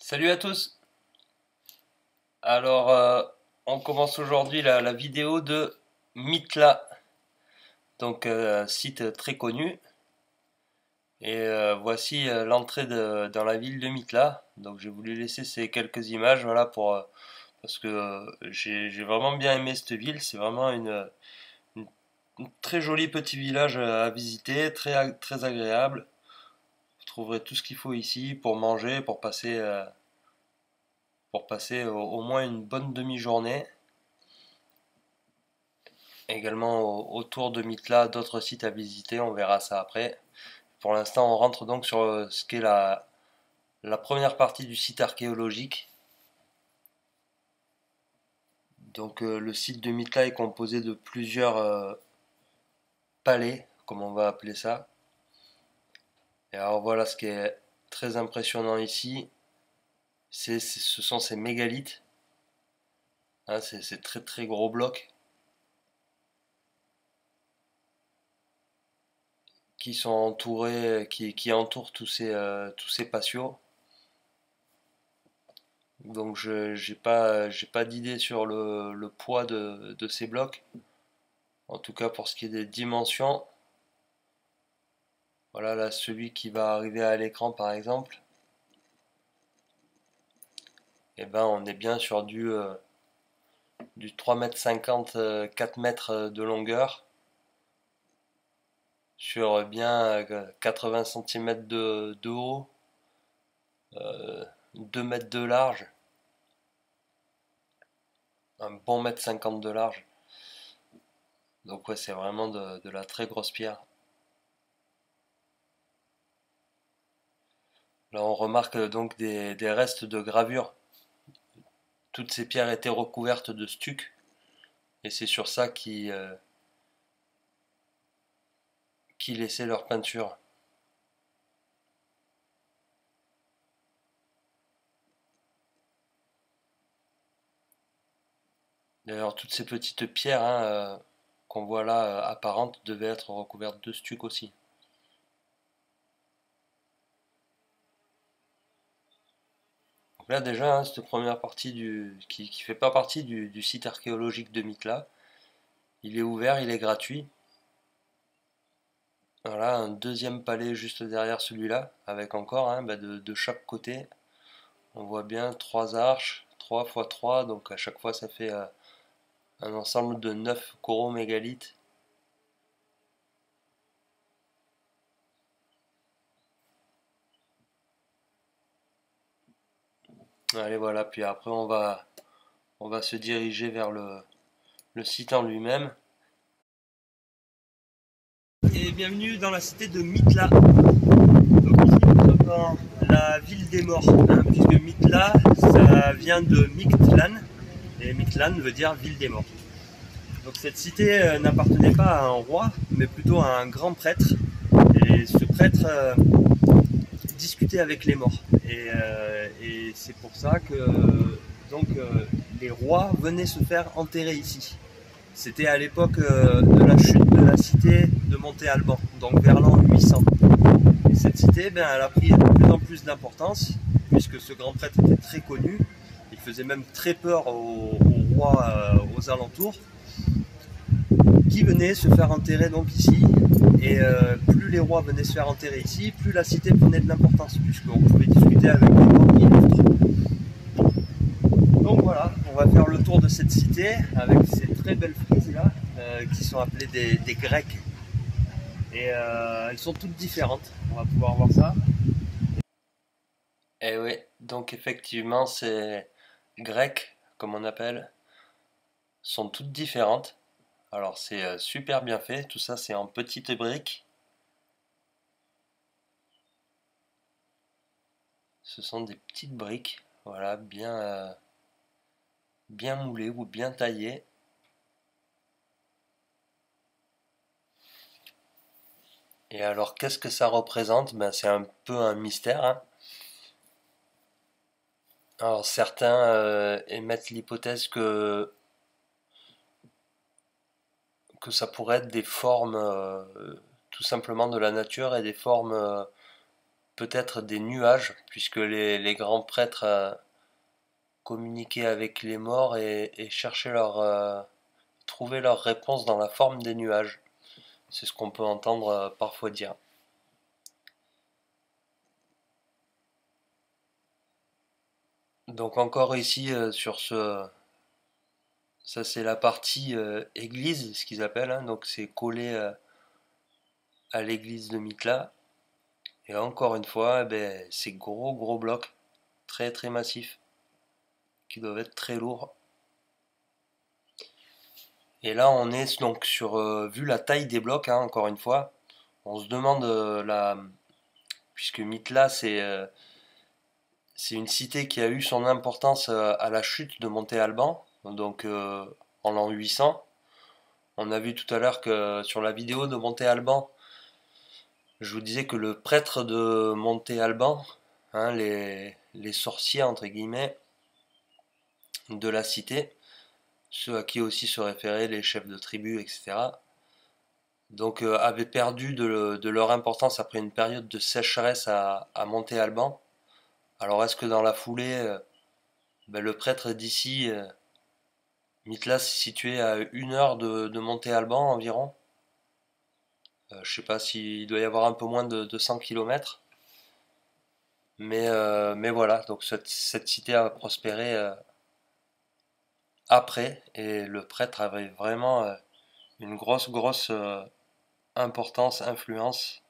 Salut à tous. Alors, on commence aujourd'hui la vidéo de Mitla, donc site très connu. Et voici l'entrée dans la ville de Mitla. Donc, j'ai voulu laisser ces quelques images, voilà, parce que j'ai vraiment bien aimé cette ville. C'est vraiment une- une très joli petit village à visiter, très agréable. Vous trouverez tout ce qu'il faut ici pour manger, pour passer au moins une bonne demi-journée. Également autour de Mitla, d'autres sites à visiter, on verra ça après. Pour l'instant, on rentre donc sur ce qu'est la première partie du site archéologique. Donc le site de Mitla est composé de plusieurs palais, comme on va appeler ça. Et alors voilà ce qui est très impressionnant ici, ce sont ces mégalithes. Hein, c'est très très gros blocs qui sont entourés, qui entourent tous ces patios. Donc je j'ai pas d'idée sur le poids de ces blocs. En tout cas pour ce qui est des dimensions. Voilà là celui qui va arriver à l'écran par exemple. Et ben on est bien sur du 3,50 m, 4 mètres de longueur. Sur bien 80 cm de haut, 2 mètres de large, un bon mètre 50 de large. Donc ouais c'est vraiment de la très grosse pierre. Là on remarque donc des restes de gravure. Toutes ces pierres étaient recouvertes de stuc et c'est sur ça qui laissaient leur peinture. D'ailleurs toutes ces petites pierres hein, qu'on voit là apparentes devaient être recouvertes de stuc aussi. Donc là déjà hein, cette première partie qui fait pas partie du site archéologique de Mitla, il est ouvert, il est gratuit. Voilà un deuxième palais juste derrière celui-là avec encore hein, de chaque côté on voit bien trois arches, 3 x 3 donc à chaque fois ça fait un ensemble de 9 coraux mégalithes. Allez voilà, puis après on va se diriger vers le site en lui-même. Et bienvenue dans la cité de Mitla. Donc ici nous sommes dans la ville des morts, hein, puisque Mitla ça vient de Mictlan, et Mictlan veut dire ville des morts. Donc cette cité n'appartenait pas à un roi, mais plutôt à un grand prêtre. Et ce prêtre discutait avec les morts. Et c'est pour ça que donc, les rois venaient se faire enterrer ici. C'était à l'époque de la chute de la cité de Monte Alban, donc vers l'an 800. Et cette cité, ben, elle a pris de plus en plus d'importance, puisque ce grand prêtre était très connu. Il faisait même très peur aux rois aux alentours, qui venaient se faire enterrer donc ici. Et plus les rois venaient se faire enterrer ici, plus la cité prenait de l'importance, puisqu'on pouvait discuter avec les morts illustres. Donc voilà, on va faire le tour de cette cité avec ces très belles frises là, qui sont appelées des Grecs. Et elles sont toutes différentes, on va pouvoir voir ça. Et oui, donc effectivement ces Grecs, comme on appelle, sont toutes différentes. Alors c'est super bien fait, tout ça c'est en petites briques. Ce sont des petites briques, voilà, bien moulées ou bien taillées. Et alors qu'est-ce que ça représente? Ben, c'est un peu un mystère, hein. Alors certains émettent l'hypothèse que ça pourrait être des formes tout simplement de la nature et des formes peut-être des nuages, puisque les grands prêtres communiquaient avec les morts et cherchaient trouver leur réponse dans la forme des nuages. C'est ce qu'on peut entendre parfois dire. Donc encore ici ça c'est la partie église, ce qu'ils appellent, hein. Donc c'est collé à l'église de Mitla. Et encore une fois, ces gros blocs, très très massifs, qui doivent être très lourds. Et là on est donc vu la taille des blocs, hein, encore une fois, on se demande puisque Mitla c'est une cité qui a eu son importance à la chute de Monte Alban, donc en l'an 800. On a vu tout à l'heure que sur la vidéo de Monte Alban, je vous disais que le prêtre de Monte Alban, hein, les sorciers entre guillemets de la cité, ceux à qui aussi se référaient les chefs de tribu, etc. Donc avaient perdu de leur importance après une période de sécheresse à Monte Alban. Alors est-ce que dans la foulée, le prêtre d'ici, Mitlas, situé à 1 heure de Monte Alban environ? Je sais pas s'il doit y avoir un peu moins de 100 km. Mais voilà, donc cette cité a prospéré après, et le prêtre avait vraiment une grosse importance, influence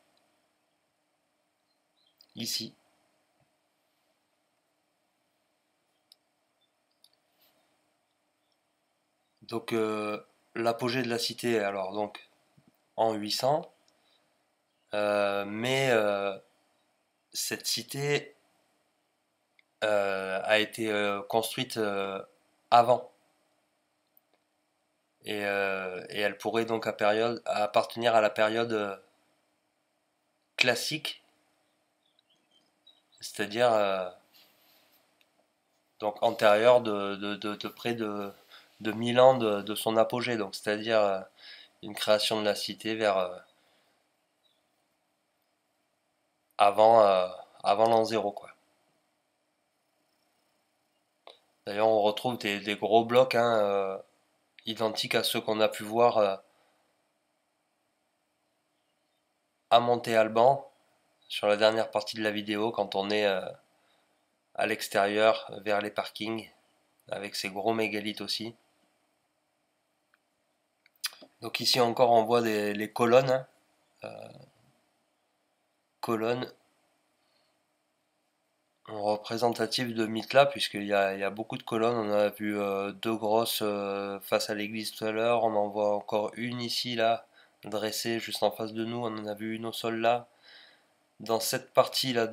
ici. Donc l'apogée de la cité, alors donc en 800, mais cette cité a été construite avant. Et elle pourrait donc appartenir à la période classique, c'est-à-dire donc antérieure de près de 1000 ans de son apogée, donc c'est-à-dire une création de la cité vers avant, avant l'an zéro, quoi. D'ailleurs, on retrouve des gros blocs, hein, identiques à ceux qu'on a pu voir à Monte Alban sur la dernière partie de la vidéo, quand on est à l'extérieur vers les parkings, avec ces gros mégalithes aussi. Donc ici encore on voit les colonnes, hein, colonnes représentatives de Mitla, puisqu'il y a beaucoup de colonnes. On a vu deux grosses face à l'église tout à l'heure, on en voit encore une ici là, dressée juste en face de nous, on en a vu une au sol là. Dans cette partie là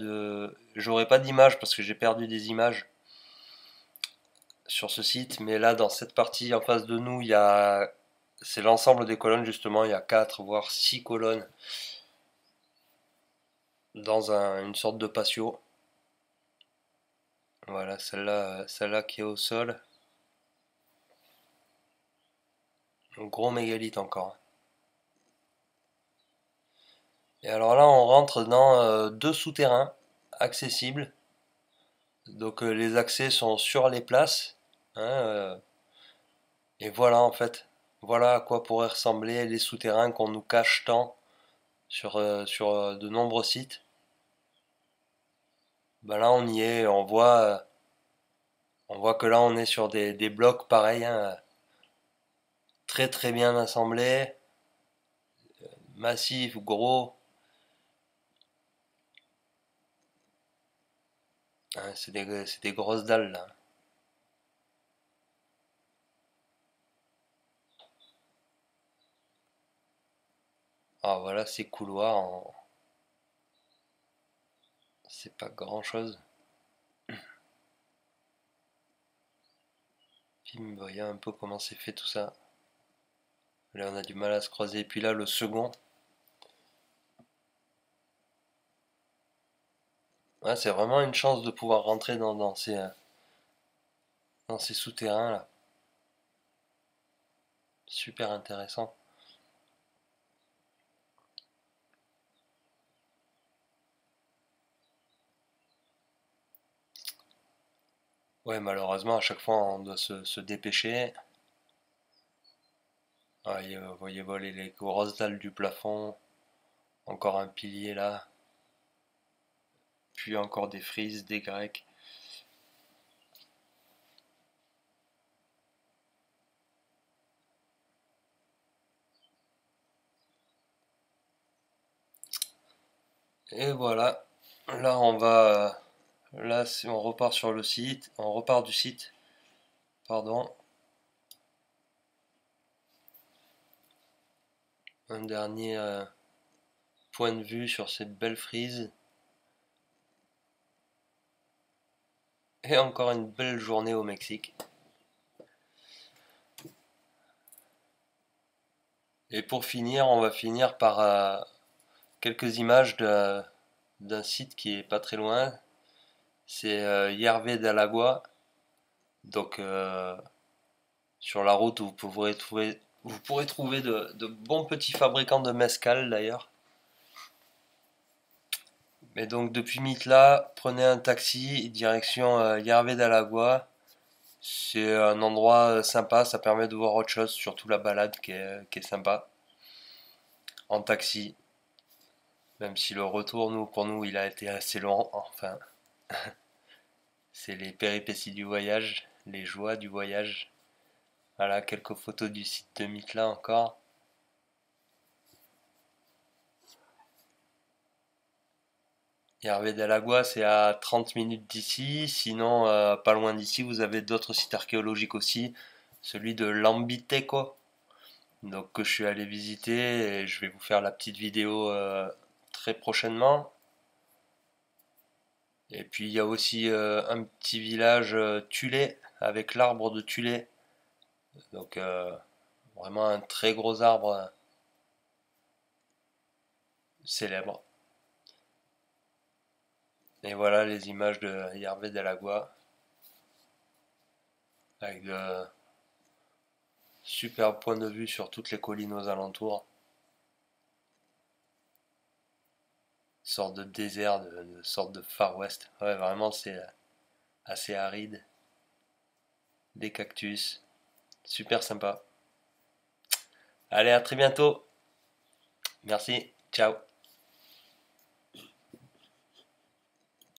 j'aurai pas d'image parce que j'ai perdu des images sur ce site, mais là dans cette partie en face de nous, c'est l'ensemble des colonnes justement, il y a 4 voire 6 colonnes dans une sorte de patio. Voilà, celle-là qui est au sol. Un gros mégalithe encore. Et alors là, on rentre dans deux souterrains accessibles. Donc les accès sont sur les places, hein, et voilà en fait. Voilà à quoi pourraient ressembler les souterrains qu'on nous cache tant sur de nombreux sites. Ben là, on y est, on voit que là, on est sur des blocs pareils, hein, très très bien assemblés, massifs, gros. Hein, c'est des grosses dalles là. Ah voilà, ces couloirs, c'est pas grand chose. Puis vous voyez un peu comment c'est fait tout ça. Là, on a du mal à se croiser. Et puis là, le second. Ouais, c'est vraiment une chance de pouvoir rentrer dans ces souterrains là. Super intéressant. Ouais, malheureusement, à chaque fois, on doit se dépêcher. Ah, vous voyez voler les grosses dalles du plafond. Encore un pilier là. Puis encore des frises, des grecs. Et voilà. Là, là, on repart sur le site. On repart du site. Pardon. Un dernier point de vue sur ces belles frises. Et encore une belle journée au Mexique. Et pour finir, on va finir par quelques images d'un site qui est pas très loin. C'est Yerve d'Alagua. Donc sur la route, vous pourrez trouver de bons petits fabricants de mezcal d'ailleurs. Et donc depuis Mitla, prenez un taxi direction Yerve d'Alagua. C'est un endroit sympa, ça permet de voir autre chose, surtout la balade qui est sympa. En taxi, même si le retour, pour nous, il a été assez long. Enfin, c'est les péripéties du voyage, les joies du voyage. Voilà, quelques photos du site de Mitla encore. Hervé d'Alagua, c'est à 30 minutes d'ici. Sinon, pas loin d'ici, vous avez d'autres sites archéologiques aussi. Celui de Lambiteco, donc que je suis allé visiter et je vais vous faire la petite vidéo très prochainement. Et puis il y a aussi un petit village Tulé avec l'arbre de Tulé. Donc vraiment un très gros arbre célèbre. Et voilà les images de Hervé d'Alagua avec de superbes points de vue sur toutes les collines aux alentours. Sorte de désert, de sorte de Far West. Ouais, vraiment c'est assez aride. Des cactus. Super sympa. Allez, à très bientôt. Merci. Ciao.